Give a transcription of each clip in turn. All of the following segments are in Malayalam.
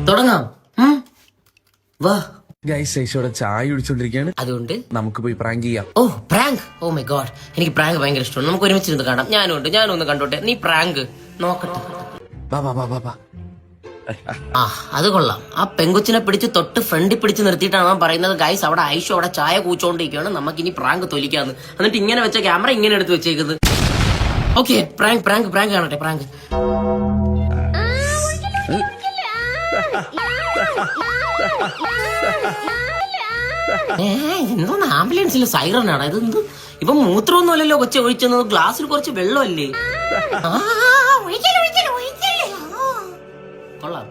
തുടങ്ങാം. വാ ഗൈസ് ഐശോടെ ചായ കുടിച്ചോണ്ടിരിക്കുകയാണ്. അതുകൊണ്ട് നമുക്ക് പോയി പ്രാങ്ക് ചെയ്യാം. ഓ പ്രാങ്ക്. ഓ മൈ ഗോഡ്, എനിക്ക് പ്രാങ്ക് ഭയങ്കര ഇഷ്ടമാണ്. നമുക്ക് ഒരുമിച്ചിരുന്ന് കാണാം. ഞാനും ഒന്ന് കണ്ടോട്ടെ. നീ പ്രാങ്ക് നോക്കട്ടെ. വാ വാ വാ വാ വാ. ആ അത് കൊള്ളാം. ആ പെങ്കൊച്ചിനെ പിടിച്ച് തൊട്ട് ഫ്രണ്ടിൽ പിടിച്ച് നിർത്തിയിട്ടാണ് അവൻ പറയുന്നത് ഗൈസ് അവിടെ ഐഷു അവിടെ ചായ കൂച്ചോണ്ടിരിക്കുകയാണ്, നമുക്ക് ഇനി പ്രാങ്ക് തൊലിക്കാന്ന്. എന്നിട്ട് ഇങ്ങനെ വെച്ച ക്യാമറ ഇങ്ങനെ എടുത്ത് വെച്ചേക്കുന്നത്. ഓക്കെ പ്രാങ്ക് പ്രാങ്ക് പ്രാങ്ക് കാണട്ടെ. പ്രാങ്ക് എന്തോന്ന് ആംബുലൻസിൽ സൈറനാണ് ഇതെന്ത്? ഇപ്പൊ മൂത്രമൊന്നുമല്ലല്ലോ കൊച്ചെ ഒഴിച്ചെന്നത്, ഗ്ലാസ്സിൽ കുറച്ച് വെള്ളമല്ലേ? കൊള്ളാം.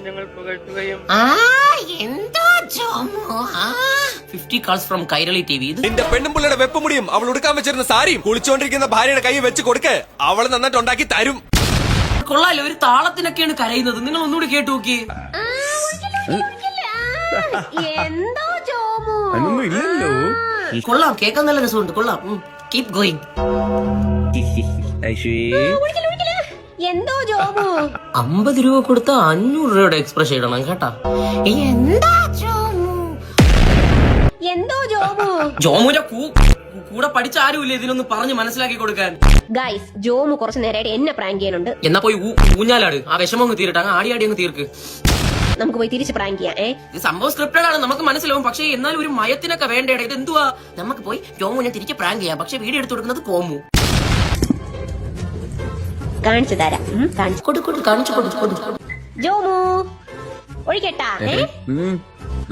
ഞങ്ങൾ പുകഴ്ത്തുകയും 50 calls from കൈരളി TV. നിന്റെ പെണ്ണുമ്പിള്ളയുടെ വെപ്പുമുടിയും അവൾ ഉടുക്കാൻ വെച്ചിരുന്ന സാരിയും കുളിച്ചോണ്ടിരിക്കുന്ന ഭാര്യയുടെ കൈ വെച്ച് കൊടുക്ക്, അവള് നന്നായിട്ട് ഉണ്ടാക്കി തരും. കൊള്ളാലോ, ഒരു താളത്തിനൊക്കെയാണ് കരയുന്നത്. നിങ്ങൾ ഒന്നുകൂടി കേട്ടു നോക്കിയേ. ഇല്ലല്ലോ. കൊള്ളാം, കേൾക്കാൻ നല്ല രസമുണ്ട്. കൊള്ളാം. Keep going. എന്തോ ജോമു 50 രൂപ കൊടുത്ത 500 രൂപയുടെ എക്സ്പ്രഷൻ ഇടണം കേട്ടാ. എന്തോ ജോമു ജോമുന്റെ കൂടെ പഠിച്ച ആരുമില്ല ഇതിനൊന്ന് പറഞ്ഞ് മനസ്സിലാക്കി കൊടുക്കാൻ. ഗൈസ് ജോമു കുറച്ചു നേരമായിട്ട് എന്നെ പ്രാങ്ക് ചെയ്യാനുണ്ട്. എന്നാ പോയി ഊഞ്ഞാലാട്. ആ വിഷമം അങ്ങ് തീരട്ടെ. അങ്ങ് ആടി അങ്ങ് തീർക്ക്. നമുക്ക് പോയി തിരിച്ച് പ്രാങ്ക് ചെയ്യാം. ഇത് സംഭവം സ്ക്രിപ്റ്റഡ് ആണ്, നമുക്ക് മനസ്സിലാവും. പക്ഷേ എന്നാലും ഒരു മയത്തിനൊക്കെ വേണ്ടേടാ. ഇത് എന്തുവാ? നമുക്ക് പോയി ജോമുനെ തിരിച്ച് പ്രാങ്ക് ചെയ്യാം. പക്ഷെ വീഡിയോ എടുത്തു കൊടുക്കുന്നത് കോമു. കാണിച്ചു തരാം. കാണിച്ചു കൊടു. ജോമു ഒഴിക്കട്ടാ?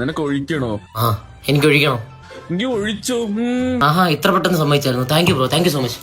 നിനക്ക് ഒഴിക്കണോ? ആ എനിക്ക് ഒഴിക്കണോ? എനിക്ക് ഒഴിച്ചോ. ആഹാ ഇത്ര പെട്ടെന്ന് സമ്മതിച്ചായിരുന്നു. Thank you bro, thank you so much.